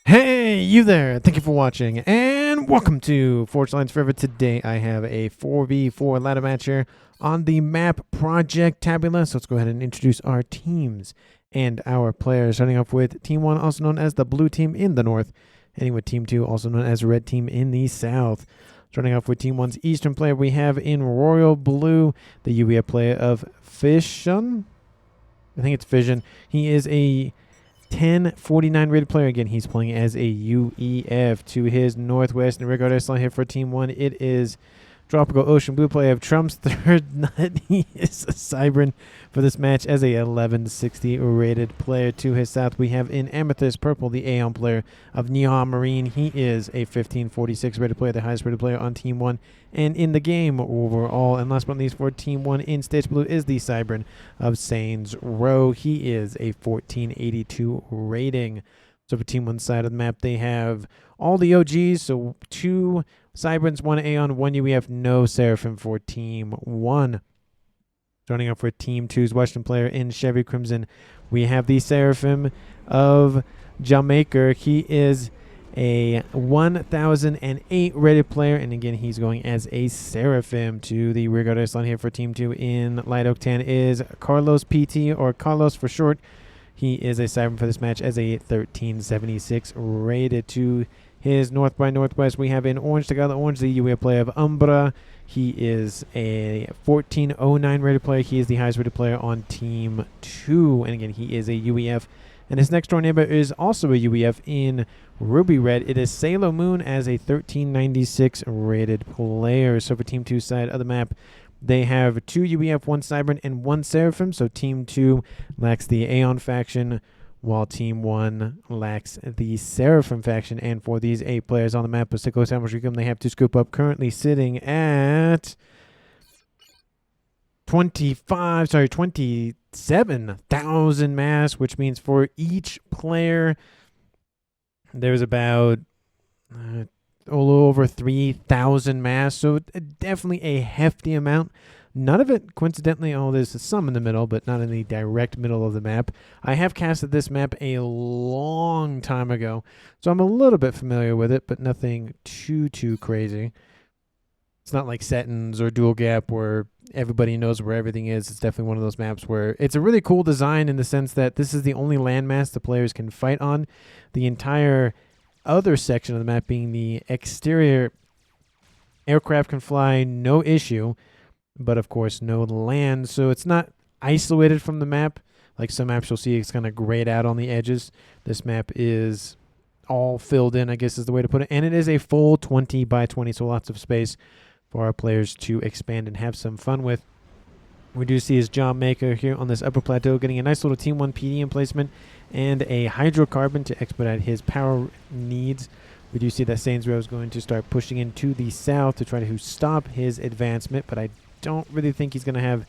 Hey, you there! Thank you for watching, and welcome to Forge Lines Forever. Today I have a 4v4 ladder match here on the map Project Tabula. So let's go ahead and introduce our teams and our players. Starting off with Team 1, also known as the Blue Team in the North. Ending with Team 2, also known as Red Team in the South. Starting off with Team 1's Eastern player, we have in Royal Blue, the UEF player of Fission. I think it's Fission. He is a 1049 rated player. Again, he's playing as a UEF. To his northwest, and regard Escalating here for Team 1, it is Tropical Ocean Blue player of Trump's third nut. He is a Cybran for this match as a 1160 rated player. To his south, we have in Amethyst Purple the Aeon player of Neon Marine. He is a 1546 rated player, the highest rated player on Team 1 and in the game overall. And last but not least, for Team 1 in Stage Blue is the Cybran of Saints Row. He is a 1482 rating. So for Team 1 side of the map, they have all the OGs, so 2 Cybrans, 1 Aeon, 1 UEF, no Seraphim for Team 1. Starting off for Team 2's Western player in Chevy Crimson, we have the Seraphim of Jamaica. He is a 1008 rated player, and again, he's going as a Seraphim. To the rear guard line here for Team 2 in Light Oak Tan is Carlos PT, or Carlos for short. He is a Cybran for this match as a 1376 rated. To his north by northwest, we have in Orange Tagala Orange, the UEF player of Umbra. He is a 1409 rated player. He is the highest rated player on Team 2. And again, he is a UEF. And his next door neighbor is also a UEF in Ruby Red. It is Sailor Moon as a 1396 rated player. So for Team 2 side of the map, they have 2 UEF, 1 Cybran, and 1 Seraphim. So Team 2 lacks the Aeon faction, while Team 1 lacks the Seraphim faction. And for these 8 players on the map of Sicko Samuel, they have to scoop up, currently sitting at 27,000 mass, which means for each player, there's about a little over 3,000 mass. So definitely a hefty amount. None of it, coincidentally, there's some in the middle, but not in the direct middle of the map. I have casted this map a long time ago, so I'm a little bit familiar with it, but nothing too crazy. It's not like Settins or Dual Gap where everybody knows where everything is. It's definitely one of those maps where it's a really cool design in the sense that this is the only landmass the players can fight on. The entire other section of the map being the exterior, aircraft can fly, no issue. But of course, no land, so it's not isolated from the map. Like some maps you'll see, it's kind of grayed out on the edges. This map is all filled in, I guess is the way to put it. And it is a full 20 by 20, so lots of space for our players to expand and have some fun with. We do see his Job Maker here on this upper plateau, getting a nice little Team 1 PD emplacement and a hydrocarbon to expedite his power needs. We do see that Saints Row is going to start pushing into the south to try to stop his advancement, but I don't really think he's going to have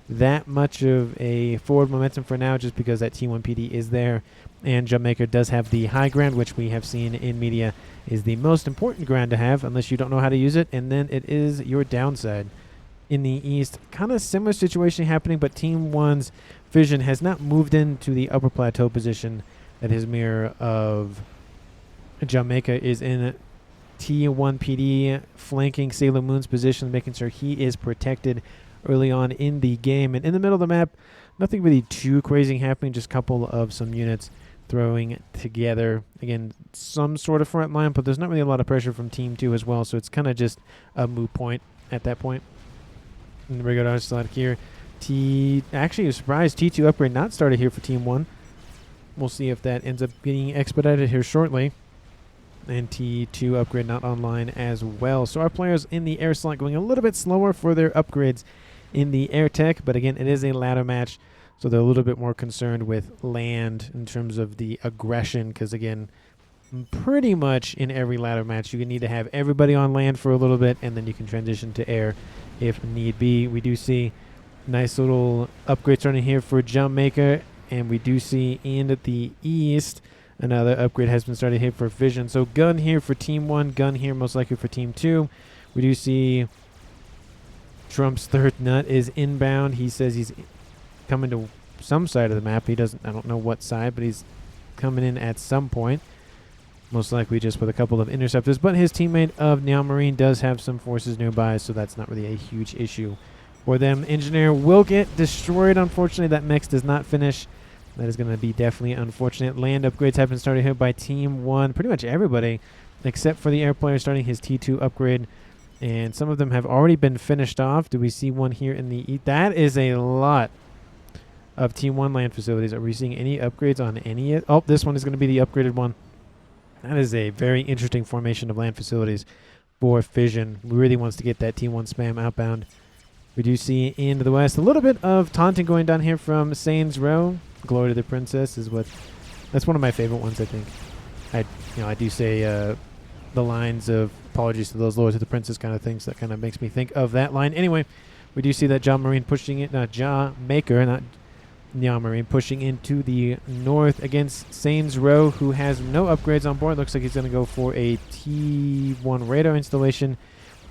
that much of a forward momentum for now, just because that T1 PD is there, and Jamaica does have the high ground, which we have seen in media is the most important ground to have unless you don't know how to use it, and then it is your downside. In the east, kind of similar situation happening, but Team 1's Vision has not moved into the upper plateau position that his mirror of Jamaica is in. T1 PD flanking Sailor Moon's position, making sure he is protected early on in the game. And in the middle of the map, nothing really too crazy happening, just a couple of some units throwing together. Again, some sort of front line, but there's not really a lot of pressure from Team 2 as well, so it's kind of just a moot point at that point. In the regular slot here, actually, a surprise, T2 upgrade not started here for Team 1. We'll see if that ends up getting expedited here shortly. And T2 upgrade not online as well. So our players in the air slot going a little bit slower for their upgrades in the air tech, but again, it is a ladder match, so they're a little bit more concerned with land in terms of the aggression, because again, pretty much in every ladder match you need to have everybody on land for a little bit, and then you can transition to air if need be. We do see nice little upgrade starting here for Jump Maker, and we do see in the east another upgrade has been started here for Vision. So gun here for Team 1, gun here most likely for Team 2. We do see Trump's third nut is inbound. He says he's coming to some side of the map. He doesn't, I don't know what side, but he's coming in at some point. most likely just with a couple of interceptors. But his teammate of Neon Marine does have some forces nearby, so that's not really a huge issue for them. Engineer will get destroyed. Unfortunately, that mech does not finish. That is going to be definitely unfortunate. Land upgrades have been started here by Team 1. Pretty much everybody, except for the air player starting his T2 upgrade. And some of them have already been finished off. Do we see one here in the... That is a lot of Team 1 land facilities. Are we seeing any upgrades on any... Oh, this one is going to be the upgraded one. That is a very interesting formation of land facilities for Fission. Really wants to get that Team 1 spam outbound. We do see into the west a little bit of taunting going down here from Saints Row. Glory to the Princess is what... That's one of my favorite ones, I think. I do say the lines of apologies to those Lords of the Princess kind of things. That kind of makes me think of that line. Anyway, we do see that John Marine pushing it... Jaw Maker, not Neon Marine, pushing into the north against Saints Row, who has no upgrades on board. Looks like he's going to go for a T1 radar installation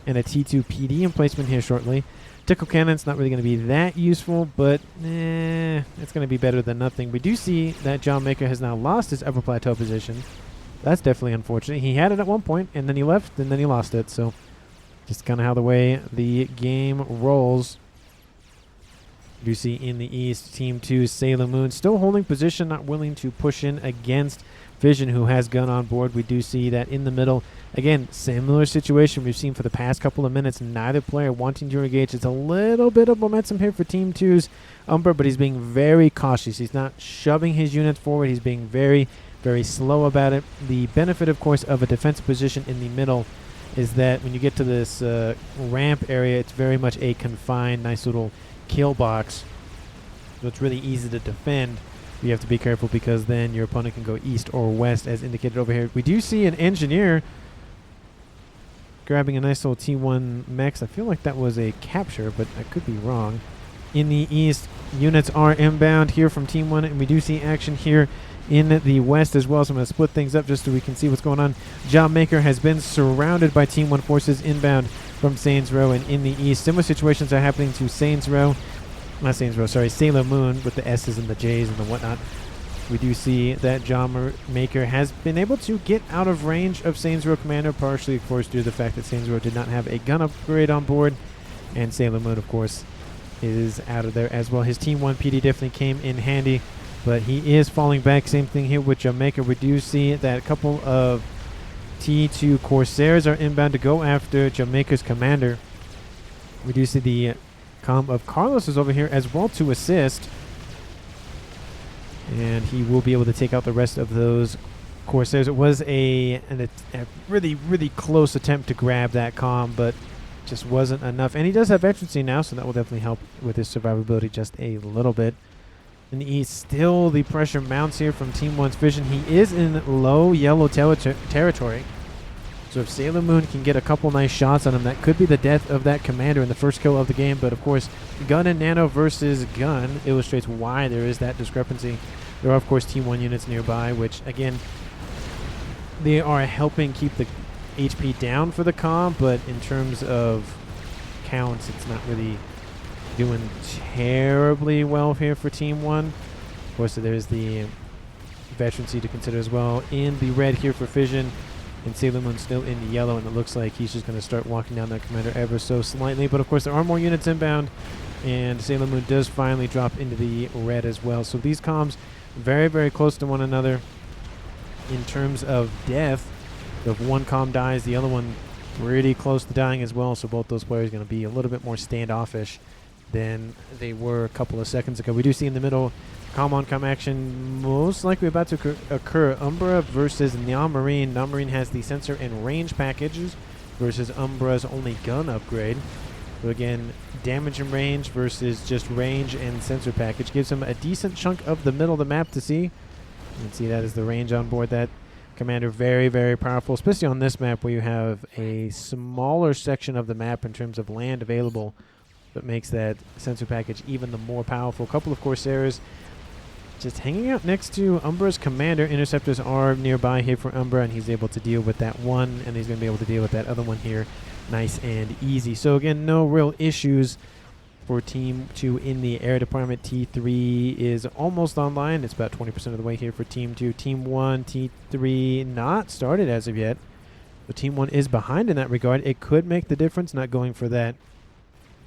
and a T2 PD emplacement here shortly. Tickle Cannon's not really going to be that useful, but it's going to be better than nothing. We do see that John Maker has now lost his upper plateau position. That's definitely unfortunate. He had it at one point, and then he left, and then he lost it. So just kind of how the way the game rolls. We do see in the east, Team 2, Sailor Moon, still holding position, not willing to push in against Fission, who has gun on board. We do see that in the middle. Again, similar situation we've seen for the past couple of minutes. Neither player wanting to engage. It's a little bit of momentum here for Team 2's Umbra, but he's being very cautious. He's not shoving his units forward. He's being very, very slow about it. The benefit, of course, of a defensive position in the middle is that when you get to this ramp area, it's very much a confined, nice little kill box. So it's really easy to defend. You have to be careful because then your opponent can go east or west as indicated over here. We do see an engineer grabbing a nice little T1 mechs. I feel like that was a capture, but I could be wrong. In the east, units are inbound here from Team 1, and we do see action here in the west as well. So I'm going to split things up just so we can see what's going on. Job Maker has been surrounded by Team 1 forces inbound from Saints Row, and in the east, similar situations are happening to Saints Row. Not Saints Row, sorry, Sailor Moon with the S's and the J's and the whatnot. We do see that John Maker has been able to get out of range of Saints Row Commander, partially, of course, due to the fact that Saints Row did not have a gun upgrade on board. And Sailor Moon, of course, is out of there as well. His Team 1 PD definitely came in handy, but he is falling back. Same thing here with Jamaica. We do see that a couple of T2 Corsairs are inbound to go after Jamaica's commander. We do see the comm of Carlos is over here as well to assist. And he will be able to take out the rest of those Corsairs. It was a really, really close attempt to grab that comm, but just wasn't enough. And he does have veterancy now, so that will definitely help with his survivability just a little bit. In the east, still the pressure mounts here from Team 1's Fission. He is in low yellow territory. So if Sailor Moon can get a couple nice shots on him, that could be the death of that commander in the first kill of the game. But of course, gun and nano versus gun illustrates why there is that discrepancy. There are, of course, Team 1 units nearby, which, again, they are helping keep the HP down for the comm, but in terms of counts, it's not really doing terribly well here for Team 1. Of course, so there's the veterancy to consider as well. In the red here for Fission, and Sailor Moon still in the yellow, and it looks like he's just going to start walking down that commander ever so slightly. But of course, there are more units inbound, and Sailor Moon does finally drop into the red as well. So these comms very, very close to one another in terms of death. If one comm dies, the other one pretty close to dying as well. So both those players are going to be a little bit more standoffish than they were a couple of seconds ago. We do see in the middle comm on comm action most likely about to occur. Umbra versus Neon Marine. Neon Marine has the sensor and range packages versus Umbra's only gun upgrade. So again, damage and range versus just range and sensor package gives him a decent chunk of the middle of the map to see. You can see that as the range on board. That commander very, very powerful, especially on this map where you have a smaller section of the map in terms of land available, but makes that sensor package even the more powerful. A couple of Corsairs just hanging out next to Umbra's commander. Interceptors are nearby here for Umbra, and he's able to deal with that one, and he's going to be able to deal with that other one here nice and easy. So again, no real issues for Team 2 in the air department. T3 is almost online. It's about 20% of the way here for Team 2. Team 1, T3 not started as of yet. So Team 1 is behind in that regard. It could make the difference not going for that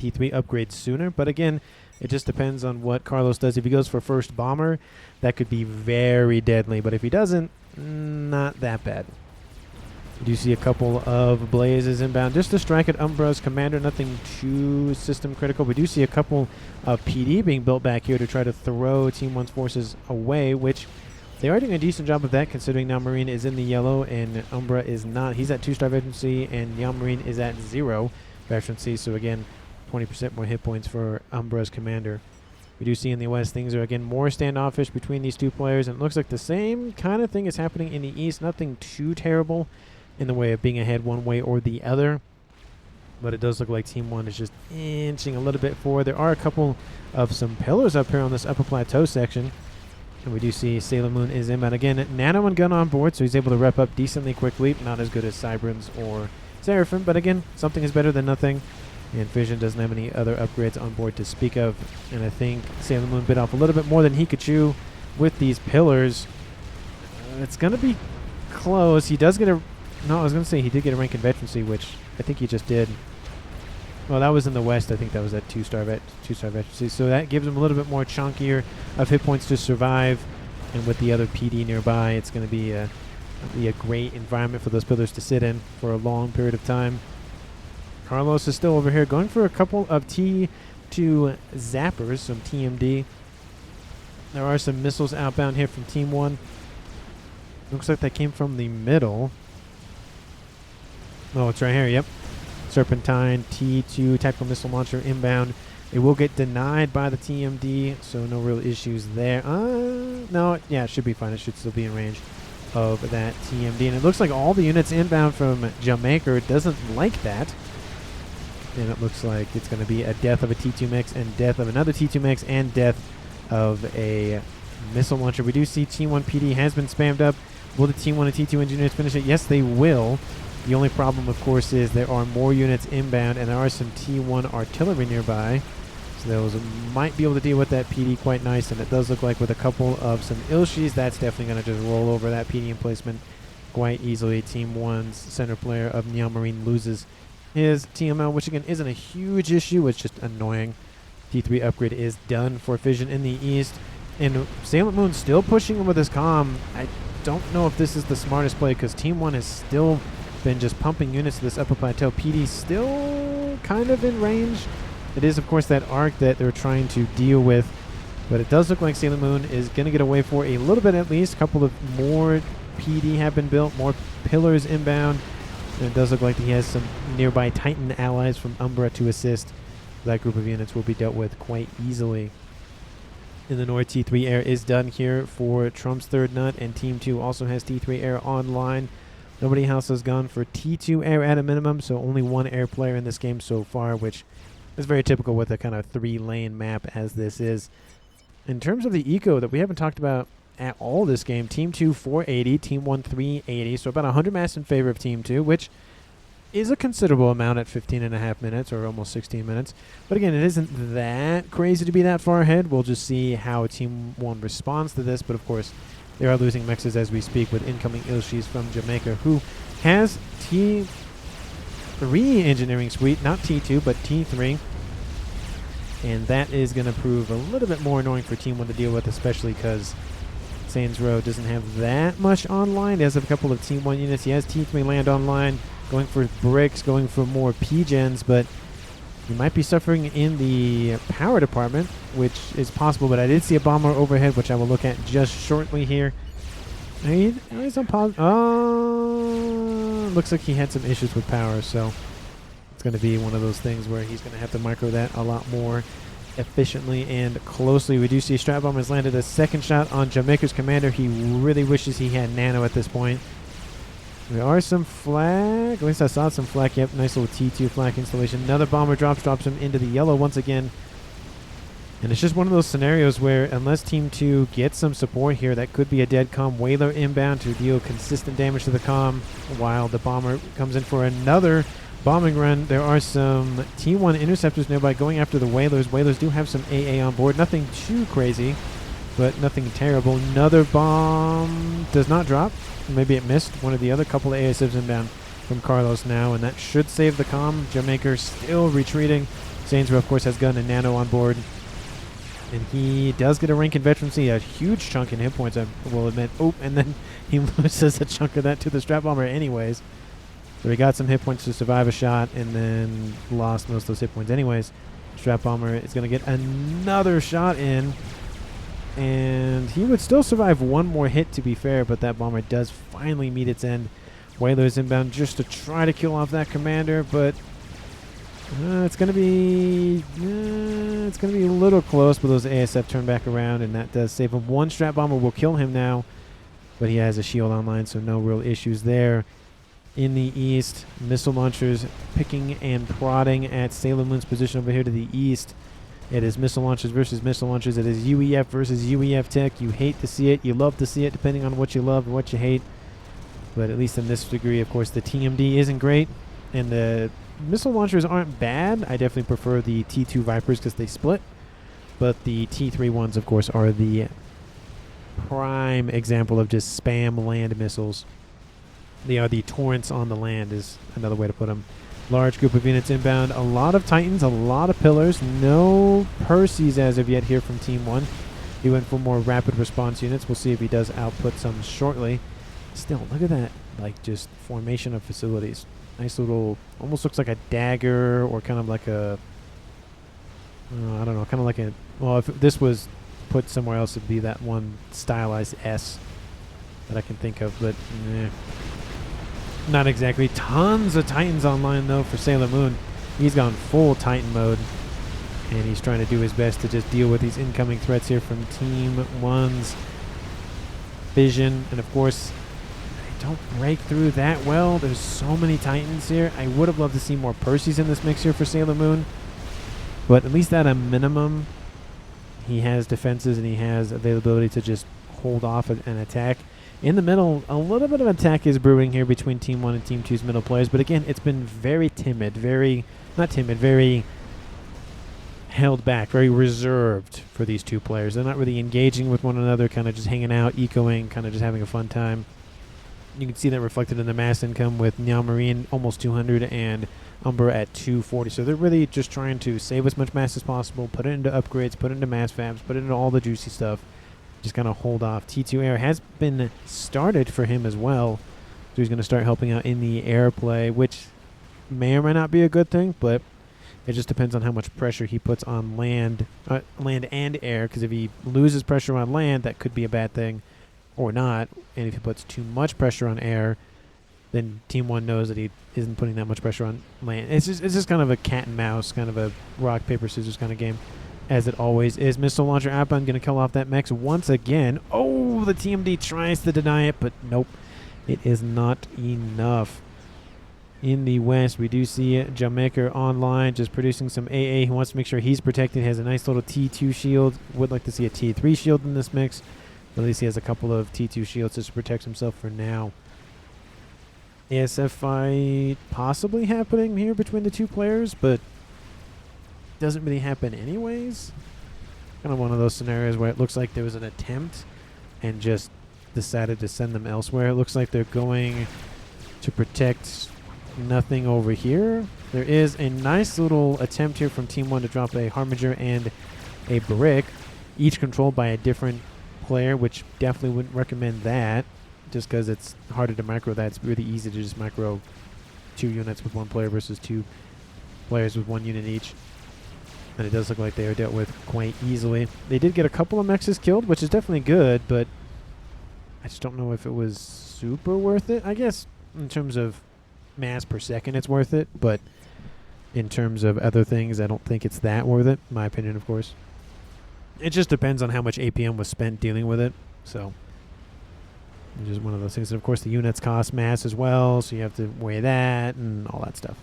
T3 upgrade sooner. But again, it just depends on what Carlos does. If he goes for first bomber, that could be very deadly. But if he doesn't, not that bad. You do see a couple of blazes inbound just to strike at Umbra's commander. Nothing too system critical. We do see a couple of PD being built back here to try to throw Team 1's forces away, which they are doing a decent job of that considering now Marine is in the yellow and Umbra is not. He's at 2-star veterancy and Young Marine is at 0 veterancy. So again, 20% more hit points for Umbra's commander. We do see in the west things are again more standoffish between these two players, and it looks like the same kind of thing is happening in the east. Nothing too terrible in the way of being ahead one way or the other, but it does look like Team 1 is just inching a little bit forward. There are a couple of some pillars up here on this upper plateau section, and we do see Sailor Moon is inbound again. Nano and gun on board, so he's able to rep up decently quickly. Not as good as Cybrins or Seraphim, but again, something is better than nothing. And Fission doesn't have any other upgrades on board to speak of. And I think Sailor Moon bit off a little bit more than he could chew with these pillars. It's going to be close. He does get a... No, I was going to say he did get a rank in veterancy, which I think he just did. Well, that was in the west. I think that was at 2-star veterancy. So that gives him a little bit more chunkier of hit points to survive. And with the other PD nearby, it's going to be a great environment for those pillars to sit in for a long period of time. Carlos is still over here going for a couple of T2 zappers, some TMD. There are some missiles outbound here from Team 1. Looks like that came from the middle. Oh, it's right here, yep. Serpentine, T2 tactical missile launcher inbound. It will get denied by the TMD, so no real issues there. No, yeah, it should be fine. It should still be in range of that TMD. And it looks like all the units inbound from Jamaica doesn't like that. And it looks like it's going to be a death of a T2 mix and death of another T2 mix and death of a missile launcher. We do see T1 PD has been spammed up. Will the T1 and T2 engineers finish it? Yes, they will. The only problem, of course, is there are more units inbound and there are some T1 artillery nearby. So those might be able to deal with that PD quite nice. And it does look like with a couple of some Ilshis, that's definitely going to just roll over that PD emplacement quite easily. Team 1's center player of Neon Marine loses his TML, which again isn't a huge issue. It's just annoying. T3 upgrade is done for Fission in the east. And Sailor Moon still pushing him with his comm. I don't know if this is the smartest play because Team 1 has still been just pumping units to this upper plateau. PD still kind of in range. It is, of course, that arc that they're trying to deal with. But it does look like Sailor Moon is going to get away for a little bit at least. A couple of more PD have been built, more pillars inbound. And it does look like he has some nearby Titan allies from Umbra to assist. That group of units will be dealt with quite easily. In the north, T3 air is done here for Trump's third nut, and Team 2 also has T3 air online. Nobody else has gone for T2 air at a minimum, so only one air player in this game so far, which is very typical with a kind of 3-lane map as this is. In terms of the eco that we haven't talked about at all this game, Team 2 480, Team 1 380, so about 100 mass in favor of Team 2, which is a considerable amount at 15.5 minutes or almost 16 minutes. But again, it isn't that crazy to be that far ahead. We'll just see how Team 1 responds to this, but of course they are losing mexes as we speak with incoming Ilshis from Jamaica, who has T3 engineering suite, not T2, but T3. And that is going to prove a little bit more annoying for Team 1 to deal with, especially because Saints Row doesn't have that much online. He has a couple of Team 1 units. He has T3 land online, going for bricks, going for more P-gens, but he might be suffering in the power department, which is possible. But I did see a bomber overhead, which I will look at just shortly here. He's on pause. Oh, looks like he had some issues with power, so it's going to be one of those things where he's going to have to micro that a lot more efficiently and closely. We do see Strat Bomber has landed a second shot on Jamaica's commander. He really wishes he had nano at this point. There are some flag. At least I saw some flag. Yep, nice little T2 flag installation. Another bomber drops him into the yellow once again. And it's just one of those scenarios where unless Team 2 gets some support here, that could be a dead comm. Whaler inbound to deal consistent damage to the comm while the bomber comes in for another bombing run. There are some T1 interceptors nearby going after the Whalers. Whalers do have some AA on board. Nothing too crazy, but nothing terrible. Another bomb does not drop. Maybe it missed one of the other couple of ASFs inbound from Carlos now, and that should save the comm. Jamaica still retreating. Sainsbury, of course, has gun and nano on board. And he does get a rank in veterancy, a huge chunk in hit points, I will admit. Oh, and then he loses a chunk of that to the strap bomber anyways. So he got some hit points to survive a shot and then lost most of those hit points anyways. Strap bomber is going to get another shot in. And he would still survive one more hit, to be fair, but that bomber does finally meet its end. Whalers inbound just to try to kill off that commander, but it's going to be a little close, but those ASF turn back around, and that does save him. One strap bomber will kill him now, but he has a shield online, so no real issues there. In the east, missile launchers picking and prodding at Sailor Moon's position over here to the east. It is missile launchers versus missile launchers. It is UEF versus UEF tech. You hate to see it. You love to see it, depending on what you love and what you hate. But at least in this degree, of course, the TMD isn't great, and the missile launchers aren't bad. I definitely prefer the T2 Vipers because they split. But the T3 ones, of course, are the prime example of just spam land missiles. They are the torrents on the land is another way to put them. Large group of units inbound. A lot of Titans, a lot of pillars. No Percies as of yet here from Team 1. He went for more rapid response units. We'll see if he does output some shortly. Still, look at that. Like, just formation of facilities. Nice little, almost looks like a dagger or kind of like a, I don't know, kind of like a, well, if this was put somewhere else, it'd be that one stylized S that I can think of, but not exactly. Tons of Titans online, though, for Sailor Moon. He's gone full Titan mode, and he's trying to do his best to just deal with these incoming threats here from Team 1's Vision. And, of course, they don't break through that well. There's so many Titans here. I would have loved to see more Percies in this mix here for Sailor Moon, but at least at a minimum, he has defenses and he has availability to just hold off an attack. In the middle, a little bit of attack is brewing here between Team 1 and Team 2's middle players. But again, it's been very timid, very held back, very reserved for these two players. They're not really engaging with one another, kind of just hanging out, ecoing, kind of just having a fun time. You can see that reflected in the mass income with Meow Marine almost 200 and Umbra at 240. So they're really just trying to save as much mass as possible, put it into upgrades, put it into mass fabs, put it into all the juicy stuff. Just kind of hold off. T2 Air has been started for him as well. So he's going to start helping out in the air play, which may or may not be a good thing, but it just depends on how much pressure he puts on land and air, because if he loses pressure on land, that could be a bad thing or not. And if he puts too much pressure on air, then Team 1 knows that he isn't putting that much pressure on land. It's just kind of a cat and mouse, kind of a rock, paper, scissors kind of game, as it always is. Missile launcher outbound going to kill off that mech once again. Oh, the TMD tries to deny it, but nope. It is not enough. In the west, we do see Jamaica online, just producing some AA. He wants to make sure he's protected. He has a nice little T2 shield. Would like to see a T3 shield in this mix, but at least he has a couple of T2 shields just to protect himself for now. ASF fight possibly happening here between the two players, but doesn't really happen anyways. Kind of one of those scenarios where it looks like there was an attempt and just decided to send them elsewhere. It looks like they're going to protect nothing over here. There is a nice little attempt here from Team 1 to drop a Harbinger and a Brick, each controlled by a different player, which definitely wouldn't recommend that, just because it's harder to micro that. It's really easy to just micro 2 units with 1 player versus 2 players with 1 unit each. And it does look like they are dealt with quite easily. They did get a couple of mexes killed, which is definitely good, but I just don't know if it was super worth it. I guess in terms of mass per second, it's worth it, but in terms of other things, I don't think it's that worth it. My opinion, of course. It just depends on how much APM was spent dealing with it. So it's just one of those things. And of course, the units cost mass as well, so you have to weigh that and all that stuff.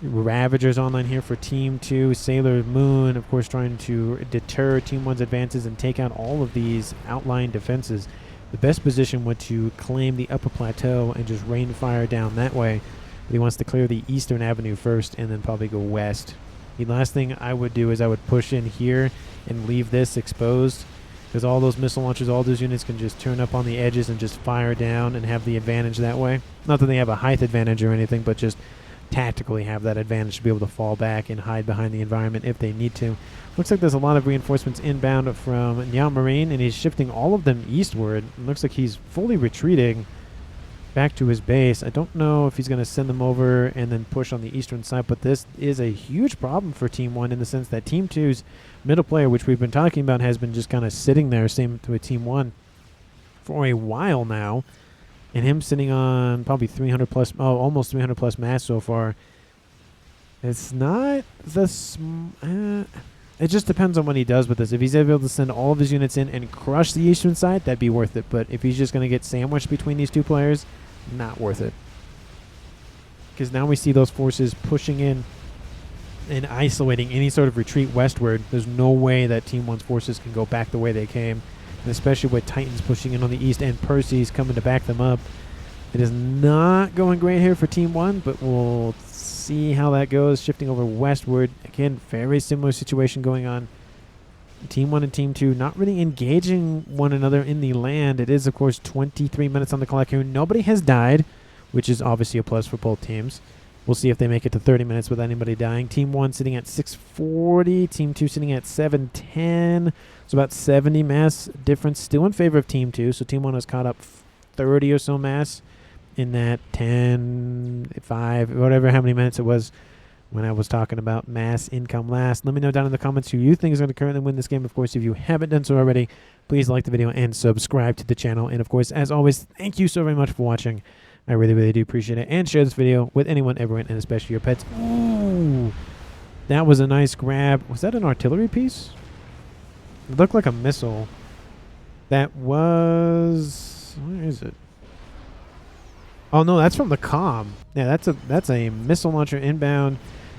Ravagers online here for Team 2. Sailor Moon, of course, trying to deter Team 1's advances and take out all of these outlying defenses. The best position would to claim the upper plateau and just rain fire down that way. But he wants to clear the eastern avenue first and then probably go west. The last thing I would do is I would push in here and leave this exposed, because all those missile launchers, all those units can just turn up on the edges and just fire down and have the advantage that way. Not that they have a height advantage or anything, but just tactically have that advantage to be able to fall back and hide behind the environment if they need to. Looks like there's a lot of reinforcements inbound from Nyao Marine, and he's shifting all of them eastward. It looks like he's fully retreating back to his base. I don't know if he's going to send them over and then push on the eastern side, but this is a huge problem for Team 1 in the sense that Team 2's middle player, which we've been talking about, has been just kind of sitting there, same with Team 1, for a while now. And him sitting on probably 300 plus, almost 300 plus mass so far. It's not the it just depends on what he does with this. If he's able to send all of his units in and crush the eastern side, that'd be worth it. But if he's just going to get sandwiched between these two players, not worth it. Because now we see those forces pushing in and isolating any sort of retreat westward. There's no way that Team 1's forces can go back the way they came. And especially with Titans pushing in on the east and Percies coming to back them up. It is not going great here for Team 1, but we'll see how that goes. Shifting over westward. Again, very similar situation going on. Team 1 and Team 2 not really engaging one another in the land. It is, of course, 23 minutes on the clock here. Nobody has died, which is obviously a plus for both teams. We'll see if they make it to 30 minutes without anybody dying. Team 1 sitting at 640. Team 2 sitting at 710. It's about 70 mass difference still in favor of Team 2. So Team 1 has caught up 30 or so mass in that 10, 5, whatever, how many minutes it was when I was talking about mass income last. Let me know down in the comments who you think is going to currently win this game. Of course, if you haven't done so already, please like the video and subscribe to the channel. And of course, as always, thank you so very much for watching. I really, really do appreciate it. And share this video with anyone, everyone, and especially your pets. Ooh, that was a nice grab. Was that an artillery piece? It looked like a missile. That was... where is it? Oh, no, that's from the comm. Yeah, that's a missile launcher inbound.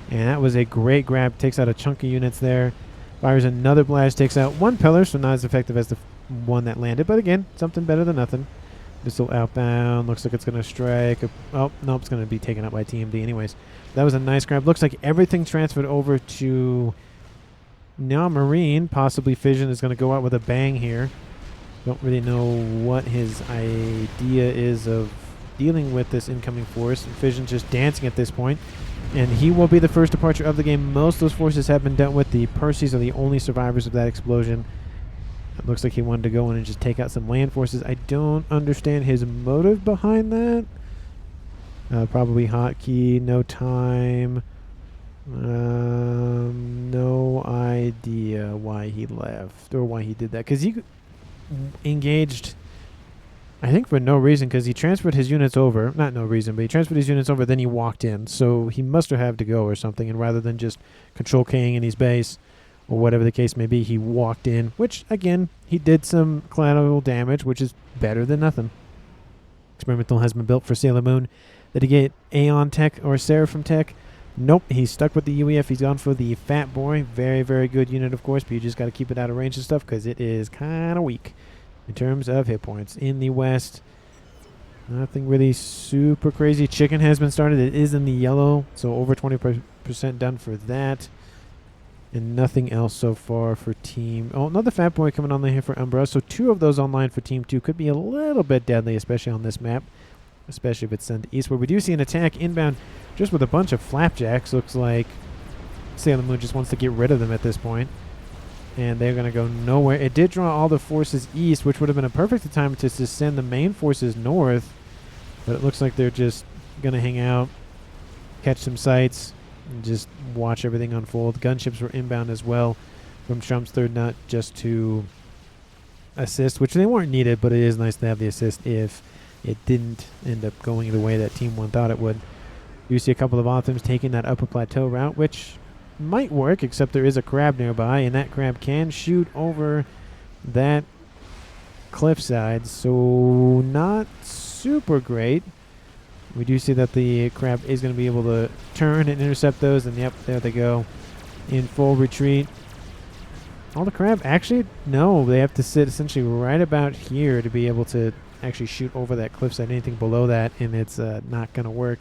And that was a great grab. Takes out a chunk of units there. Fires another blast. Takes out one pillar, so not as effective as the one that landed. But again, something better than nothing. Missile outbound. Looks like it's going to strike. Oh, no, it's going to be taken out by TMD anyways. That was a nice grab. Looks like everything transferred over to Nyao Marine. Possibly Fission is going to go out with a bang here. Don't really know what his idea is of dealing with this incoming force. Fission's just dancing at this point. And he will be the first departure of the game. Most of those forces have been dealt with. The Percies are the only survivors of that explosion. It looks like he wanted to go in and just take out some land forces. I don't understand his motive behind that. Probably hotkey, no time. No idea why he left or why he did that. Because he engaged, I think, for no reason, because he transferred his units over. Not no reason, but he transferred his units over, then he walked in. So he must have had to go or something. And rather than just control K-ing in his base, or whatever the case may be, he walked in, which, again, he did some collateral damage, which is better than nothing. Experimental has been built for Sailor Moon. Did he get Aeon Tech or Seraphim Tech? Nope, he's stuck with the UEF. He's gone for the Fat Boy. Very, very good unit, of course, but you just got to keep it out of range and stuff because it is kind of weak in terms of hit points. In the west, nothing really super crazy. Chicken has been started. It is in the yellow, so over 20% done for that. And nothing else so far for Team... oh, another Fat Boy coming online here for Umbra. So 2 of those online for Team 2 could be a little bit deadly, especially on this map. Especially if it's sent eastward. We do see an attack inbound just with a bunch of flapjacks. Looks like Sailor Moon just wants to get rid of them at this point. And they're going to go nowhere. It did draw all the forces east, which would have been a perfect time to send the main forces north. But it looks like they're just going to hang out, catch some sights, and just watch everything unfold. Gunships were inbound as well from Trump's third nut just to assist, which they weren't needed, but it is nice to have the assist if it didn't end up going the way that Team 1 thought it would. You see a couple of Optims taking that upper plateau route, which might work, except there is a crab nearby, and that crab can shoot over that cliffside, so not super great. We do see that the crab is going to be able to turn and intercept those, and yep, there they go in full retreat. All the crab, actually, no, they have to sit essentially right about here to be able to actually shoot over that cliffside. Anything below that, and it's not going to work.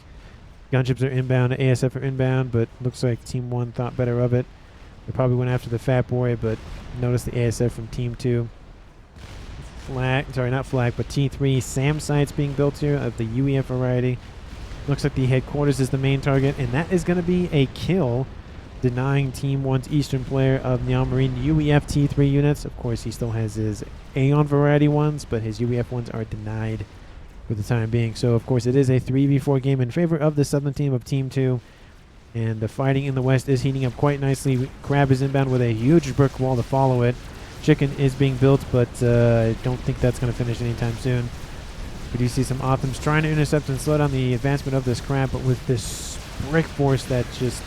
Gunships are inbound, ASF are inbound, but looks like Team 1 thought better of it. They probably went after the Fat Boy, but notice the ASF from Team 2. Flag, sorry, not flag, but T3 SAM sites being built here of the UEF variety. Looks like the headquarters is the main target, and that is going to be a kill, denying Team 1's Eastern player of Neon Marine UEF T3 units. Of course, he still has his Aeon variety ones, but his UEF ones are denied for the time being. So, of course, it is a 3v4 game in favor of the southern team of Team 2. And the fighting in the west is heating up quite nicely. Crab is inbound with a huge brick wall to follow it. Chicken is being built, but I don't think that's going to finish anytime soon. We do see some Optims trying to intercept and slow down the advancement of this crab, but with this brick force that's just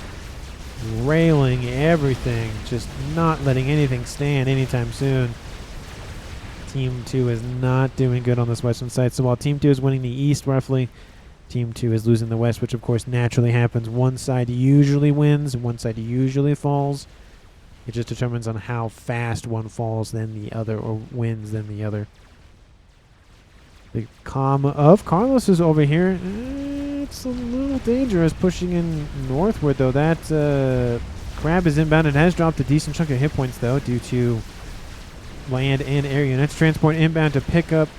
railing everything, just not letting anything stand anytime soon. Team 2 is not doing good on this western side. So while Team 2 is winning the east roughly, Team 2 is losing the west, which of course naturally happens. One side usually wins, one side usually falls. It just determines on how fast one falls than the other, or wins than the other. The comma of Carlos is over here. It's a little dangerous pushing in northward, though. That crab is inbound. It has dropped a decent chunk of hit points, though, due to land and air units. Transport inbound to pick up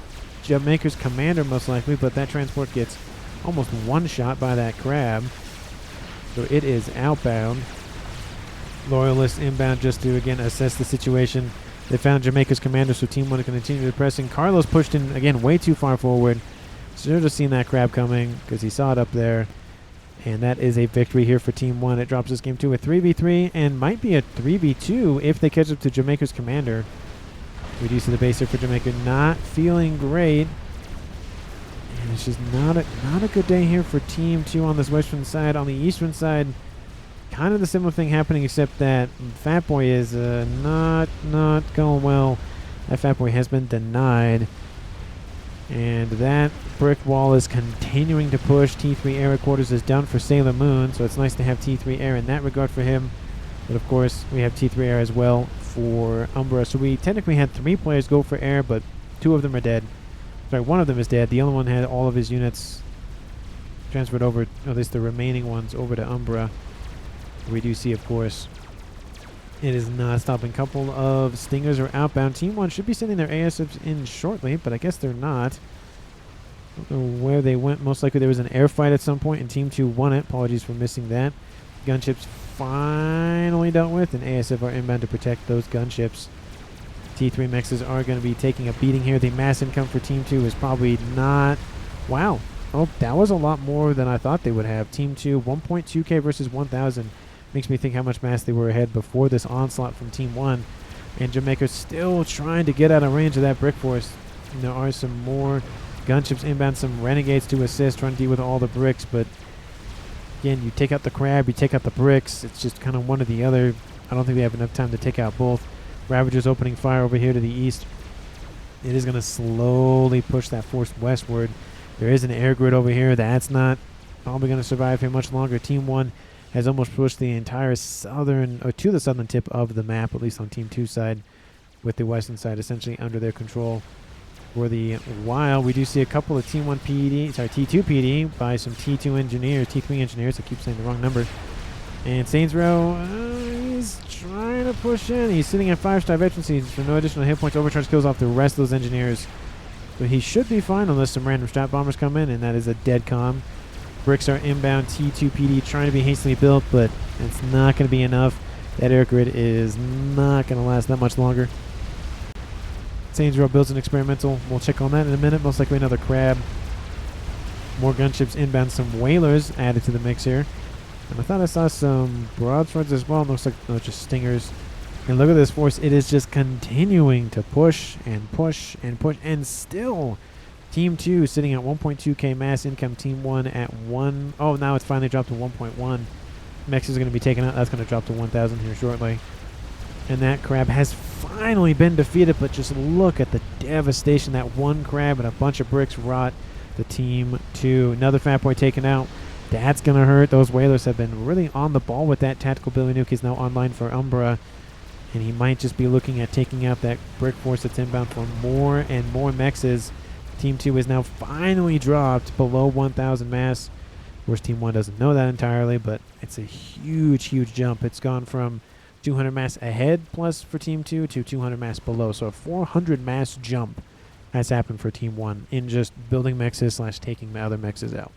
Jamaica's commander, most likely, but that transport gets almost one shot by that crab. So it is outbound. Loyalists inbound just to, again, assess the situation. They found Jamaica's commander, so Team 1 can continue the pressing. Carlos pushed in, again, way too far forward. Should have seen that crab coming because he saw it up there. And that is a victory here for Team 1. It drops this game to a 3v3 and might be a 3v2 if they catch up to Jamaica's commander. We do see the base here for Jamaica not feeling great. And it's just not a good day here for Team 2 on this western side. On the eastern side, kind of the similar thing happening, except that Fat Boy is not going well. That Fat Boy has been denied. And that brick wall is continuing to push. T3 air headquarters is down for Sailor Moon, so it's nice to have T3 air in that regard for him. But of course, we have T3 air as well for Umbra. So we technically had 3 players go for air, but 2 of them are dead. Sorry, 1 of them is dead. The other one had all of his units transferred over, or at least the remaining ones, over to Umbra. We do see, of course, it is not stopping. Couple of Stingers are outbound. Team 1 should be sending their ASFs in shortly, but I guess they're not. Don't know where they went. Most likely there was an air fight at some point, and Team 2 won it. Apologies for missing that. Gunships finally dealt with, and ASF are inbound to protect those gunships. T3 mexes are going to be taking a beating here. The mass income for Team 2 is probably not... Wow. Oh, that was a lot more than I thought they would have. Team 2, 1.2k versus 1,000. Makes me think how much mass they were ahead before this onslaught from Team 1. And Jamaica's still trying to get out of range of that brick force. And there are some more gunships inbound, some renegades to assist, trying to deal with all the bricks. But again, you take out the crab, you take out the bricks. It's just kind of one or the other. I don't think they have enough time to take out both. Ravagers opening fire over here to the east. It is going to slowly push that force westward. There is an air grid over here. That's not probably going to survive here much longer. Team 1 has almost pushed the entire southern, or to the southern tip of the map, at least on Team 2 side, with the western side essentially under their control. For the while, we do see a couple of Team 1 PD, sorry, T2 PD by some T2 engineers, T3 engineers. I keep saying the wrong number. And Saints Row, he's trying to push in. He's sitting at 5-star veterancy for no additional hit points. Overcharge kills off the rest of those engineers. So he should be fine unless some random strat bombers come in, and that is a dead comm. Bricks are inbound. T2 PD trying to be hastily built, but it's not going to be enough. That air grid is not going to last that much longer. Saints Row builds an experimental. We'll check on that in a minute. Most likely another crab. More gunships inbound. Some whalers added to the mix here. And I thought I saw some broadswords as well. Looks like just Stingers. And look at this force. It is just continuing to push and push and push. And still, Team 2 sitting at 1.2k mass income. Team 1 at 1. Oh, now it's finally dropped to 1.1. Mex is going to be taken out. That's going to drop to 1,000 here shortly. And that crab has finally been defeated. But just look at the devastation. That one crab and a bunch of bricks rot the Team 2. Another Fat Boy taken out. That's going to hurt. Those whalers have been really on the ball with that tactical Billy Nuke. He's now online for Umbra. And he might just be looking at taking out that brick force that's inbound for more and more mexes. Team 2 is now finally dropped below 1,000 mass course, Team 1 doesn't know that entirely, but it's a huge, huge jump. It's gone from 200 mass ahead plus for Team 2 to 200 mass below. So a 400 mass jump has happened for Team 1 in just building mexes / taking the other mexes out.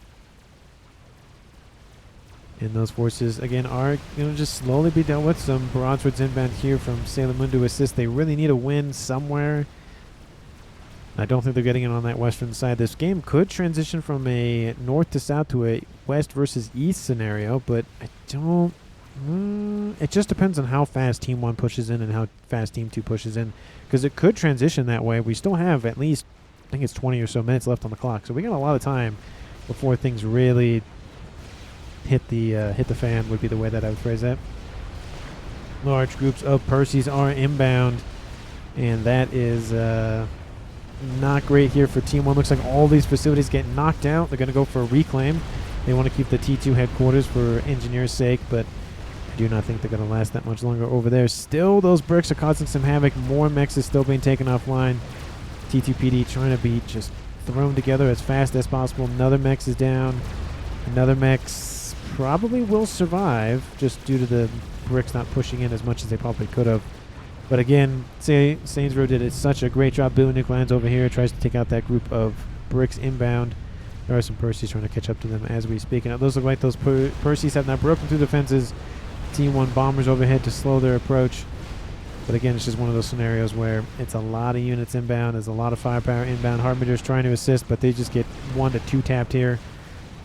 And those forces, again, are going to just slowly be dealt with. Some broadswords inbound here from Sailor Moon to assist. They really need a win somewhere. I don't think they're getting it on that western side. This game could transition from a north to south to a west versus east scenario, but I don't... it just depends on how fast Team 1 pushes in and how fast Team 2 pushes in, because it could transition that way. We still have at least, I think it's 20 or so minutes left on the clock, so we got a lot of time before things really hit the fan, would be the way that I would phrase that. Large groups of Percies are inbound, and that is not great here for Team 1. Looks like all these facilities get knocked out. They're going to go for a reclaim. They want to keep the T2 headquarters for engineers' sake, but I do not think they're going to last that much longer over there. Still, those bricks are causing some havoc. More mechs is still being taken offline. T2PD trying to be just thrown together as fast as possible. Another mech is down. Another mech's probably will survive just due to the bricks not pushing in as much as they probably could have. But again, Saints Row did such a great job. Bill Nuke lands over here, tries to take out that group of bricks inbound. There are some Percies trying to catch up to them as we speak. And those look like those Percies have now broken through the fences. Team 1 bombers overhead to slow their approach. But again, it's just one of those scenarios where it's a lot of units inbound. There's a lot of firepower inbound. Harbinger's trying to assist, but they just get 1 to 2 tapped here.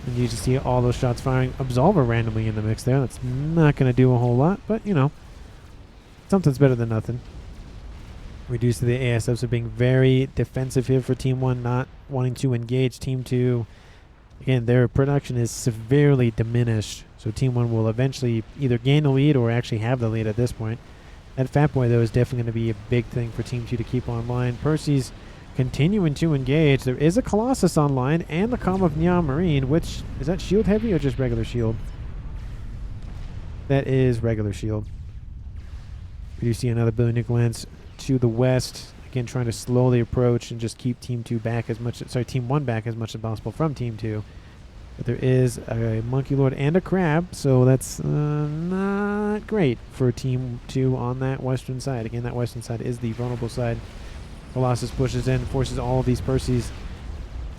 And you just see all those shots firing. Absolver randomly in the mix there. That's not going to do a whole lot, but you know, something's better than nothing. Reduced to the ASFs are being very defensive here for Team 1, not wanting to engage Team 2. Again, their production is severely diminished, so Team 1 will eventually either gain the lead or actually have the lead at this point. That Fat Boy, though, is definitely going to be a big thing for Team 2 to keep online. Percy's continuing to engage. There is a Colossus online and the Calm of Neon Marine, which, is that shield heavy or just regular shield? That is regular shield. We do see another Billy Nuke lands to the west. Again, trying to slowly approach and just keep Team 2 back as much, sorry, Team 1 back as much as possible from Team 2. But there is a Monkey Lord and a Crab, so that's not great for Team 2 on that western side. Again, that western side is the vulnerable side. Colossus pushes in, forces all of these Percies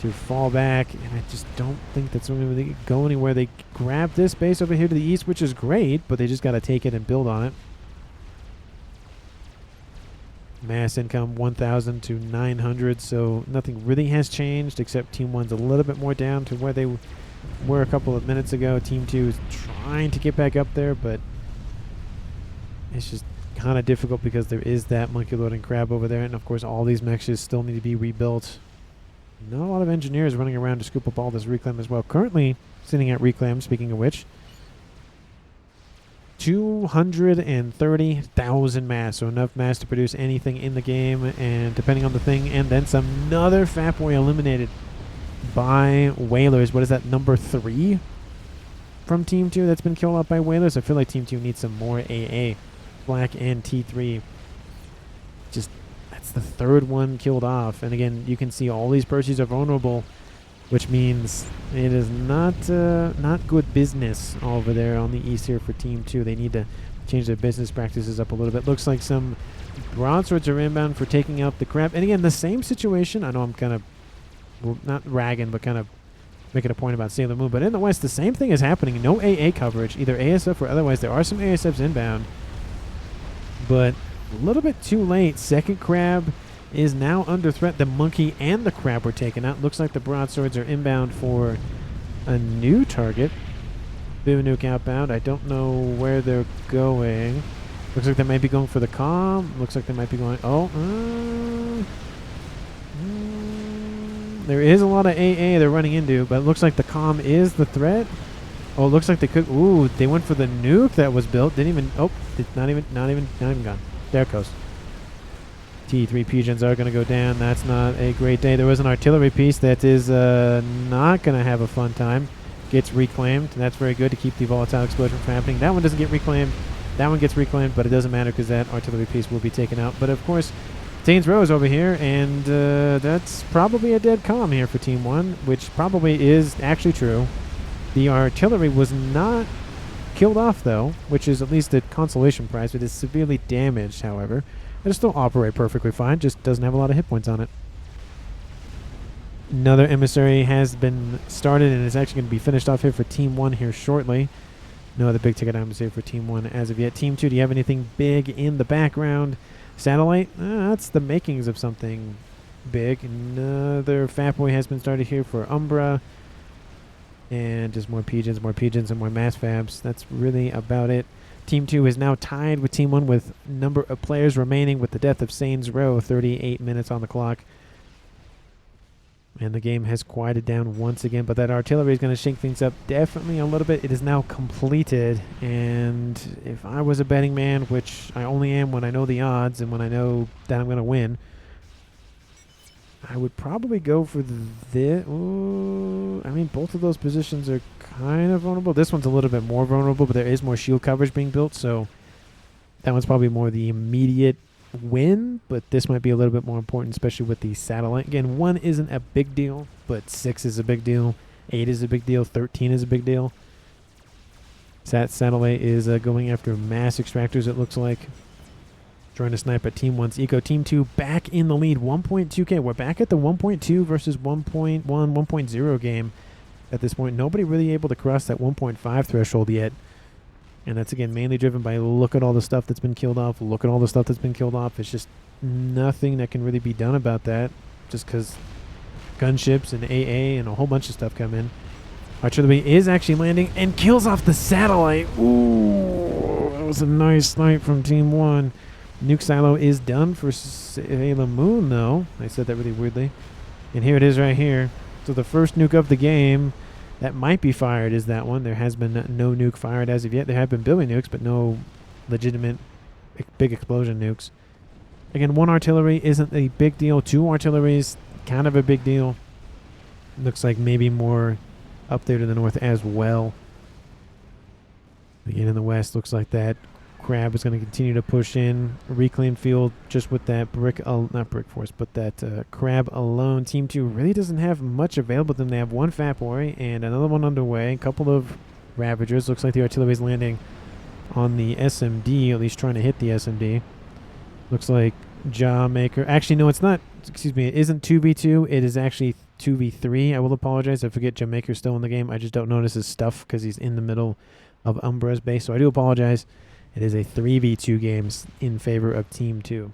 to fall back, and I just don't think that's going to go anywhere. They grab this base over here to the east, which is great, but they just got to take it and build on it. Mass income 1,000 to 900, so nothing really has changed except Team 1's a little bit more down to where they were a couple of minutes ago. Team 2 is trying to get back up there, but it's just kind of difficult because there is that Monkey Lord and Crab over there, and of course all these mechs still need to be rebuilt. Not a lot of engineers running around to scoop up all this reclaim as well. Currently sitting at reclaim, speaking of which, 230,000 mass, so enough mass to produce anything in the game, and depending on the thing, and then some. Another Fat Boy eliminated by Whalers. What is that, number 3 from Team 2 that's been killed off by Whalers? I feel like Team 2 needs some more AA. Black and T3. Just, that's the 3rd one killed off. And again, you can see all these Percies are vulnerable, which means it is not good business over there on the east here for Team 2. They need to change their business practices up a little bit. Looks like some broadswords are inbound for taking out the Crab. And again, the same situation. I know I'm kind of, well, not ragging, but kind of making a point about Sailor Moon. But in the west, the same thing is happening. No AA coverage, either ASF or otherwise. There are some ASFs inbound, but a little bit too late. Second Crab is now under threat. The Monkey and the Crab were taken out. Looks like the broadswords are inbound for a new target. Boo Nuke outbound. I don't know where they're going. Looks like they might be going for the Calm. Looks like they might be going... there is a lot of AA they're running into, but it looks like the Calm is the threat. Oh, it looks like they could... Ooh, they went for the Nuke that was built. Didn't even... Oh, it's not even gone. There it goes. T3 Pigeons are going to go down. That's not a great day. There was an artillery piece that is not going to have a fun time. Gets reclaimed. That's very good to keep the volatile explosion from happening. That one doesn't get reclaimed. That one gets reclaimed, but it doesn't matter because that artillery piece will be taken out. But of course, Saints Row is over here, and that's probably a dead calm here for Team 1, which probably is actually true. The artillery was not killed off, though, which is at least a consolation prize. It is severely damaged, however. It'll still operate perfectly fine, just doesn't have a lot of hit points on it. Another emissary has been started and is actually going to be finished off here for Team 1 here shortly. No other big ticket items here for Team 1 as of yet. Team 2, do you have anything big in the background? Satellite? That's the makings of something big. Another Fat Boy has been started here for Umbra. And just more pigeons, and more mass fabs. That's really about it. Team 2 is now tied with Team 1 with number of players remaining with the death of Saints Row. 38 minutes on the clock. And the game has quieted down once again, but that artillery is going to shake things up definitely a little bit. It is now completed, and if I was a betting man, which I only am when I know the odds and when I know that I'm going to win, I would probably go for this. Ooh, I mean, both of those positions are kind of vulnerable. This one's a little bit more vulnerable, but there is more shield coverage being built, so that one's probably more the immediate win, but this might be a little bit more important, especially with the satellite. Again, 1 isn't a big deal, but 6 is a big deal, 8 is a big deal, 13 is a big deal. Satellite is going after mass extractors, it looks like. Trying to snipe at Team 1's eco. Team 2 back in the lead, 1.2k. We're back at the 1.2 versus 1.1, 1.0 game at this point. Nobody really able to cross that 1.5 threshold yet. And that's, again, mainly driven by look at all the stuff that's been killed off. Look at all the stuff that's been killed off. It's just nothing that can really be done about that just because gunships and AA and a whole bunch of stuff come in. Artillery is actually landing and kills off the satellite. Ooh, that was a nice snipe from Team 1. Nuke silo is done for Sailor Moon, though. I said that really weirdly. And here it is right here. So the first nuke of the game that might be fired is that one. There has been no nuke fired as of yet. There have been Billy nukes, but no legitimate big explosion nukes. Again, 1 artillery isn't a big deal. 2 artilleries, kind of a big deal. Looks like maybe more up there to the north as well. Again, in the west, looks like that Crab is going to continue to push in. Reclaim field just with that not brick force, but that Crab alone. Team 2 really doesn't have much available to them. They have 1 Fat Boy and another one underway. A couple of Ravagers. Looks like the artillery is landing on the SMD, at least trying to hit the SMD. Looks like Jawmaker. Actually, no, it's not. Excuse me. It isn't 2v2. It is actually 2v3. I will apologize. I forget Jawmaker's still in the game. I just don't notice his stuff because he's in the middle of Umbra's base. So I do apologize. It is a 3v2 game in favor of Team 2.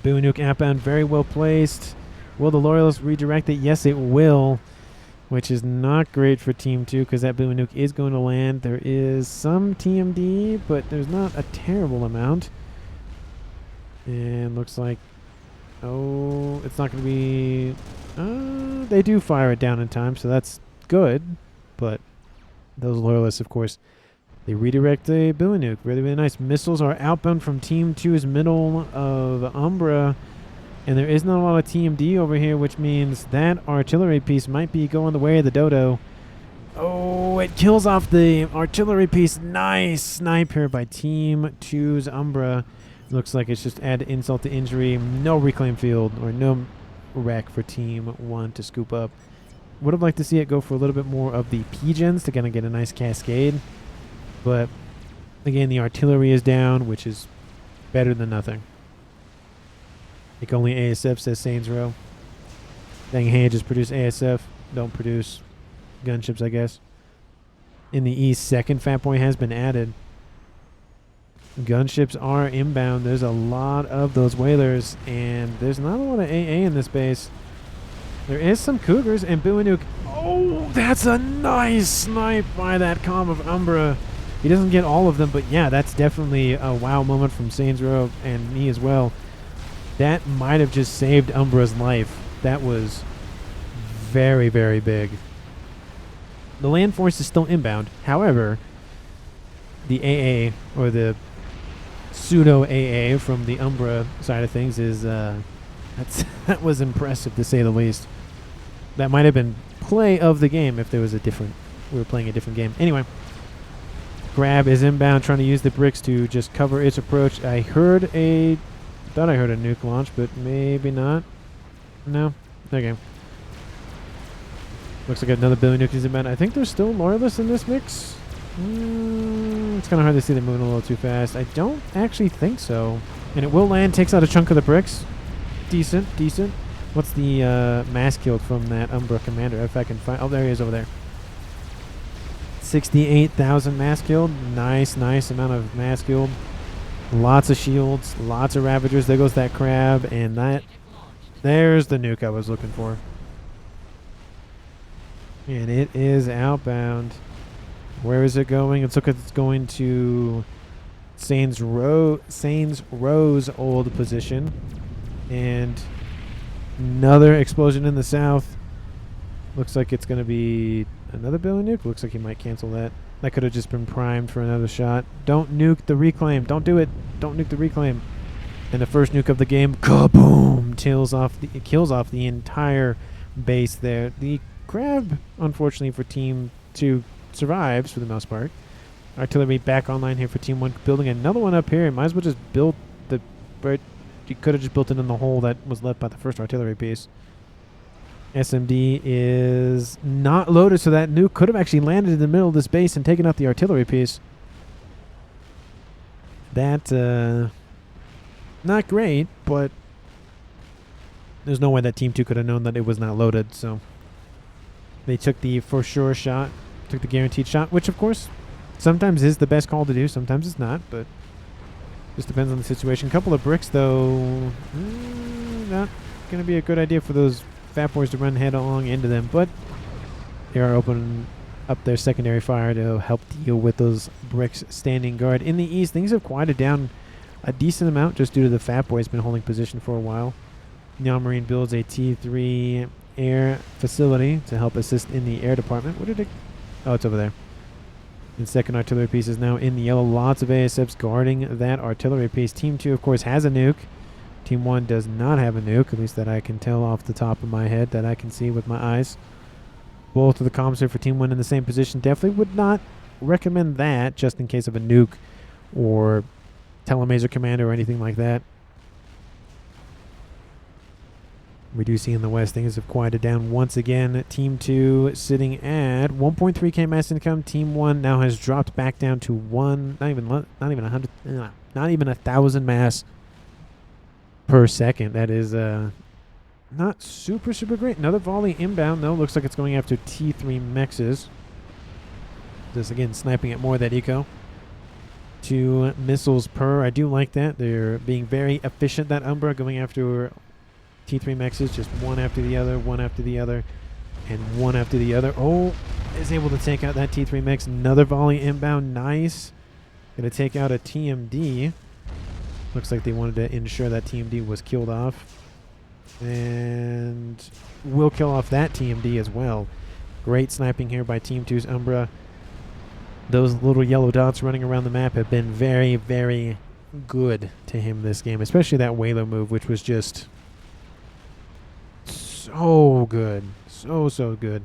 Boo Nuke outbound, very well placed. Will the Loyalists redirect it? Yes, it will, which is not great for Team 2 because that Boo Nuke is going to land. There is some TMD, but there's not a terrible amount. And looks like, oh, it's not going to be... they do fire it down in time, so that's good. But those Loyalists, of course, they redirect the Boo Nuke. Really, really nice. Missiles are outbound from Team 2's middle of Umbra. And there is not a lot of TMD over here, which means that artillery piece might be going the way of the dodo. Oh, it kills off the artillery piece. Nice snipe here by Team 2's Umbra. Looks like it's just add insult to injury. No reclaim field or no wreck for Team 1 to scoop up. Would have liked to see it go for a little bit more of the pigeons to kind of get a nice cascade. But, again, the artillery is down, which is better than nothing. I think only ASF, says Saints Row. Dang, hey, just produce ASF. Don't produce gunships, I guess. In the east, second Fat Boy has been added. Gunships are inbound. There's a lot of those whalers, and there's not a lot of AA in this base. There is some Cougars, and Boo Nuke. Oh, that's a nice snipe by that Calm of Umbra. He doesn't get all of them, but yeah, that's definitely a wow moment from Saints Row and me as well. That might have just saved Umbra's life. That was very, very big. The land force is still inbound. However, the AA, or the pseudo AA from the Umbra side of things is, that was impressive to say the least. That might have been play of the game if there was we were playing a different game. Anyway. Grab is inbound, trying to use the bricks to just cover its approach. I thought I heard a nuke launch, but maybe not. No? Okay. Looks like another billion nuke is inbound. I think there's still loyalists in this mix. It's kind of hard to see them moving a little too fast. I don't actually think so. And it will land, takes out a chunk of the bricks. Decent, decent. What's the mass killed from that Umbra commander? If I can find... Oh, there he is over there. 68,000 mass killed. Nice, nice amount of mass killed. Lots of shields, lots of Ravagers. There goes that crab, and that... There's the nuke I was looking for. And it is outbound. Where is it going? It's looking like it's going to Saints Row's old position. And another explosion in the south. Looks like it's going to be another billion nuke. Looks like he might cancel that. That could have just been primed for another shot. Don't nuke the reclaim. Don't do it. Don't nuke the reclaim. And the first nuke of the game, kaboom! It kills off the entire base there. The crab, unfortunately for Team 2, survives for the most part. Artillery back online here for Team 1. Building another one up here. Might as well just build the... You could have just built it in the hole that was left by the first artillery piece. SMD is not loaded, so that nuke could have actually landed in the middle of this base and taken out the artillery piece. That, not great, but there's no way that Team 2 could have known that it was not loaded, so they took the for sure shot, took the guaranteed shot, which of course sometimes is the best call to do, sometimes it's not, but just depends on the situation. Couple of bricks, though, not going to be a good idea for those Fat Boys to run head-along into them, but they are opening up their secondary fire to help deal with those bricks standing guard. In the east, things have quieted down a decent amount just due to the Fat Boys been holding position for a while. Neon Marine builds a T3 air facility to help assist in the air department. What did it... Oh, it's over there. And second artillery piece is now in the yellow. Lots of ASFs guarding that artillery piece. Team 2, of course, has a nuke. Team 1 does not have a nuke, at least that I can tell off the top of my head, that I can see with my eyes. Both of the comms here for Team 1 in the same position. Definitely would not recommend that just in case of a nuke or telemaser commander or anything like that. We do see in the west things have quieted down once again. Team 2 sitting at 1.3k mass income. Team 1 now has dropped back down to not even 1,000 mass per second. That is not super great. Another volley inbound though. Looks like it's going after T3 mexes. Just again sniping at more of that eco. 2 missiles per. I do like that. They're being very efficient, that Umbra, going after T3 mexes, just one after the other, one after the other, and one after the other. Oh, is able to take out that T3 mex. Another volley inbound. Nice. Gonna take out a TMD. Looks like they wanted to ensure that TMD was killed off. And we'll kill off that TMD as well. Great sniping here by Team 2's Umbra. Those little yellow dots running around the map have been very, very good to him this game. Especially that Whaler move, which was just so good. So good.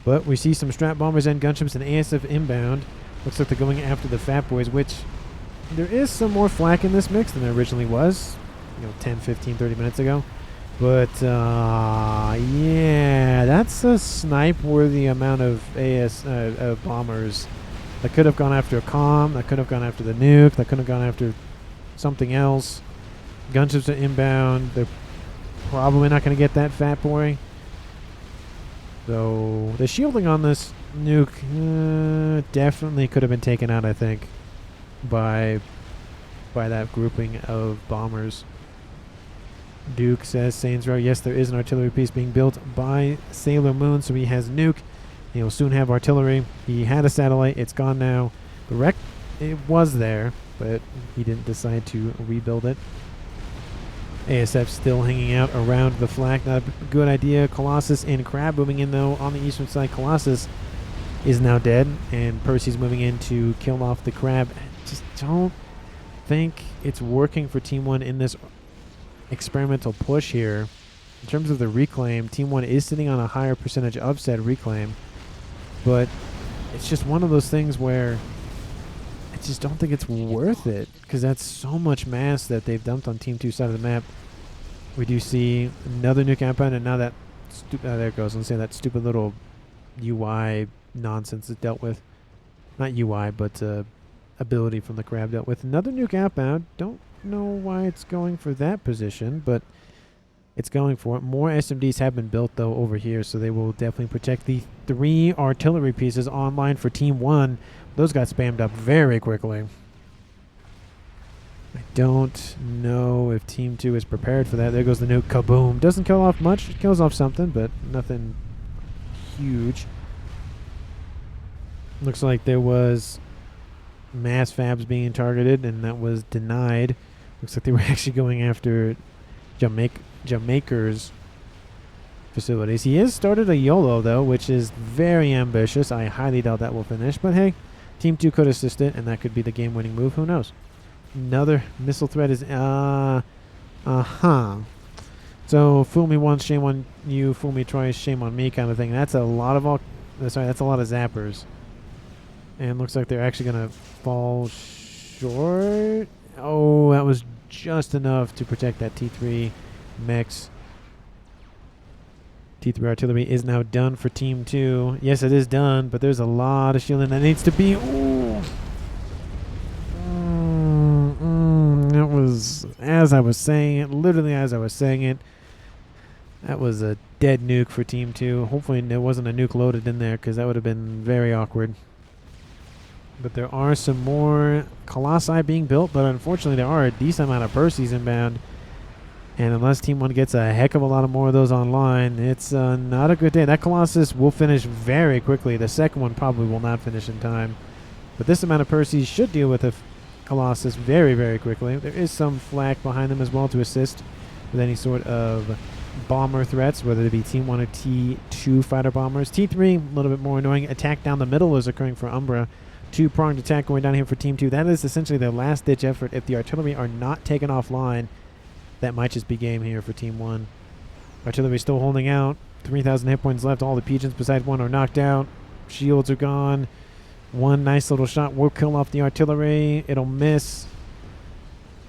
But we see some strat bombers and gunships and ASF inbound. Looks like they're going after the Fat Boys, which... There is some more flak in this mix than there originally was, 10, 15, 30 minutes ago. But, yeah, that's a snipe-worthy amount of bombers. That could have gone after a comm, that could have gone after the nuke, that could have gone after something else. Gunships are inbound. They're probably not going to get that Fat Boy. So, the shielding on this nuke definitely could have been taken out, I think, by that grouping of bombers. Duke says, Saints Row, yes, there is an artillery piece being built by Sailor Moon, so he has nuke. He'll soon have artillery. He had a satellite. It's gone now. The wreck, it was there, but he didn't decide to rebuild it. ASF still hanging out around the flag. Not a good idea. Colossus and Crab moving in, though, on the eastern side. Colossus is now dead, and Percy's moving in to kill off the Crab. Just don't think it's working for Team 1 in this experimental push here. In terms of the reclaim, Team 1 is sitting on a higher percentage of said reclaim, but it's just one of those things where I just don't think it's worth it, because that's so much mass that they've dumped on Team 2's side of the map. We do see another nuke outbound, and now that there it goes. Let's say that stupid little UI nonsense is dealt with. Not UI, but ability from the crab dealt with. Another nuke outbound. Don't know why it's going for that position, but it's going for it. More SMDs have been built, though, over here, so they will definitely protect the 3 artillery pieces online for Team 1. Those got spammed up very quickly. I don't know if Team 2 is prepared for that. There goes the nuke. Kaboom. Doesn't kill off much. It kills off something, but nothing huge. Looks like there was mass fabs being targeted, and that was denied. Looks like they were actually going after Jamaica's facilities. He has started a YOLO, though, which is very ambitious. I highly doubt that will finish. But hey, Team 2 could assist it, and that could be the game-winning move. Who knows? Another missile threat is... So, fool me once, shame on you. Fool me twice, shame on me kind of thing. That's a lot of... that's a lot of zappers. And looks like they're actually going to fall short. Oh, that was just enough to protect that T3 mechs. T3 artillery is now done for Team 2. Yes, it is done, but there's a lot of shielding that needs to be... Ooh. That was, as I was saying it, literally as I was saying it, that was a dead nuke for Team 2. Hopefully there wasn't a nuke loaded in there, because that would have been very awkward. But there are some more Colossi being built, but unfortunately there are a decent amount of Percies inbound. And unless Team 1 gets a heck of a lot of more of those online, it's not a good day. That Colossus will finish very quickly. The second one probably will not finish in time. But this amount of Percies should deal with a Colossus very, very quickly. There is some flak behind them as well to assist with any sort of bomber threats, whether it be Team 1 or T2 fighter bombers. T3, a little bit more annoying. Attack down the middle is occurring for Umbra. Two-pronged attack going down here for Team 2. That is essentially their last-ditch effort. If the artillery are not taken offline, that might just be game here for Team 1. Artillery still holding out. 3,000 hit points left. All the pigeons besides one are knocked out. Shields are gone. One nice little shot will kill off the artillery. It'll miss.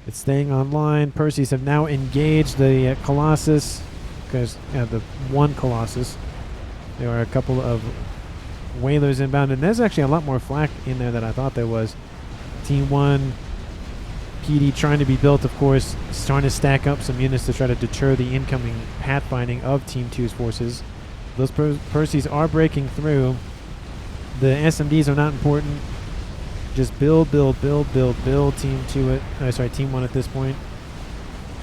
It's staying online. Percies have now engaged the Colossus. Because the one Colossus. There are a couple of Whalers inbound, and there's actually a lot more flak in there than I thought there was. Team 1 PD trying to be built, of course, starting to stack up some units to try to deter the incoming pathfinding of Team 2's forces. Those Percies are breaking through. The SMDs are not important. Just build, build, build, build, build. Team 1 at this point.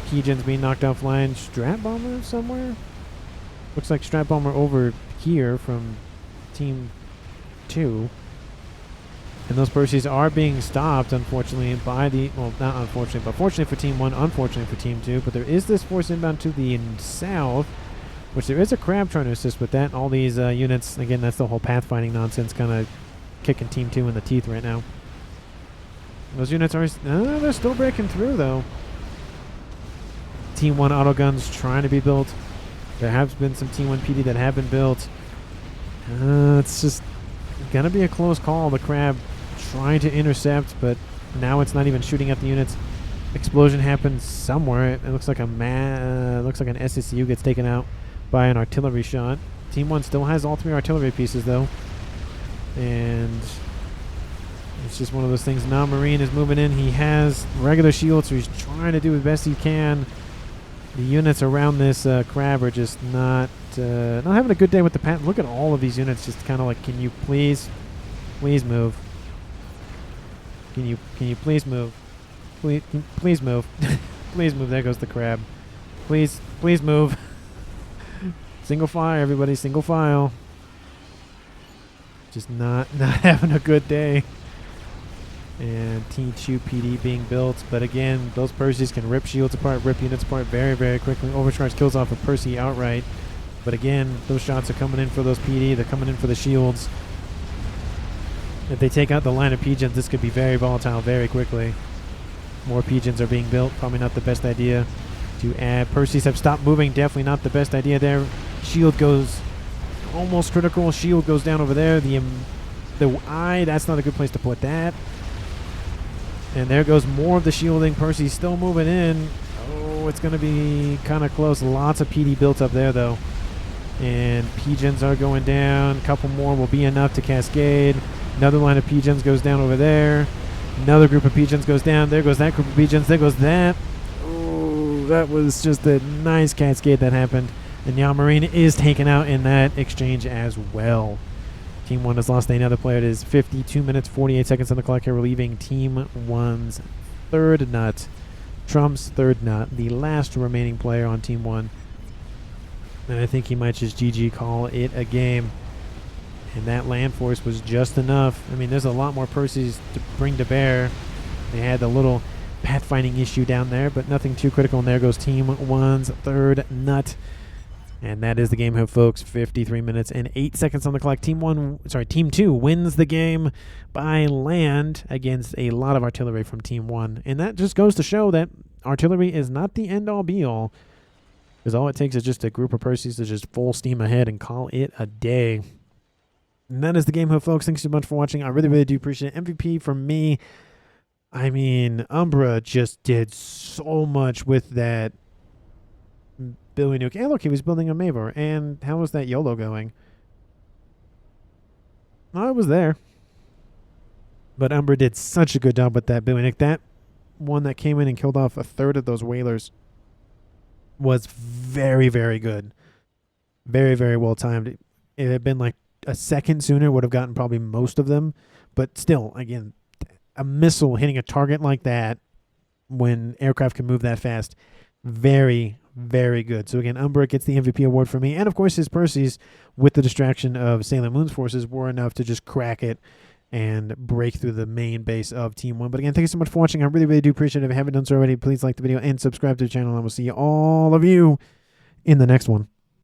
Pigeons being knocked offline. Strat Bomber somewhere? Looks like Strat Bomber over here from Team 2. And those Percies are being stopped, unfortunately, by the... Well, not unfortunately, but fortunately for Team 1, unfortunately for Team 2. But there is this force inbound to the south, which there is a crab trying to assist with that. All these units, again, that's the whole pathfinding nonsense kind of kicking Team 2 in the teeth right now. Those units are... they're still breaking through, though. Team 1 autoguns trying to be built. There have been some Team 1 PD that have been built. It's just gonna be a close call. The crab trying to intercept, but now it's not even shooting at the units. Explosion happens somewhere. It looks like an SSU gets taken out by an artillery shot. Team 1 still has all 3 artillery pieces, though, and it's just one of those things. Now Marine is moving in. He has regular shields, so he's trying to do the best he can. The units around this crab are just not having a good day with the pattern. Look at all of these units, just kind of like, can you please move? Can you please move? Please move. Please move. There goes the crab. Please move. Single file, everybody. Single file. Just not having a good day. And T2 PD being built, but again, those Percies can rip shields apart, rip units apart very, very quickly. Overcharge kills off a Percy outright, but again, those shots are coming in for those PD. They're coming in for the shields. If they take out the line of pigeons, this could be very volatile very quickly. More pigeons are being built. Probably not the best idea to add. Percies have stopped moving. Definitely not the best idea there. Shield goes almost critical. Shield goes down over there. The eye, that's not a good place to put that. And there goes more of the shielding. Percy's still moving in. Oh, it's going to be kind of close. Lots of PD built up there, though. And P-Gens are going down. A couple more will be enough to cascade. Another line of P-Gens goes down over there. Another group of P-Gens goes down. There goes that group of P-Gens. There goes that. Oh, that was just a nice cascade that happened. And Yamarine is taken out in that exchange as well. Team 1 has lost another player. It is 52 minutes, 48 seconds on the clock here. We're leaving Team 1's third nut. Trump's third nut. The last remaining player on Team 1. And I think he might just GG call it a game. And that land force was just enough. I mean, there's a lot more Percies to bring to bear. They had the little pathfinding issue down there, but nothing too critical. And there goes Team 1's third nut. And that is the game, folks. 53 minutes and 8 seconds on the clock. Team 2 wins the game by land against a lot of artillery from Team 1. And that just goes to show that artillery is not the end-all, be-all. Because all it takes is just a group of Percies to just full steam ahead and call it a day. And that is the game, folks. Thanks so much for watching. I really, really do appreciate it. MVP from me. I mean, Umbra just did so much with that Billy Nuke. And look, he was building a Mavor. And how was that YOLO going? Oh, it was there. But Umbra did such a good job with that Billy Nuke. That one that came in and killed off a third of those whalers was very, very good. Very, very well timed. It had been like a second sooner, would have gotten probably most of them. But still, again, a missile hitting a target like that when aircraft can move that fast, very, very good. So again, Umbra gets the MVP award for me. And of course his Percies, with the distraction of Sailor Moon's forces, were enough to just crack it and break through the main base of Team 1. But again, thank you so much for watching. I really, really do appreciate it. If you haven't done so already, please like the video and subscribe to the channel. And I will see all of you in the next one.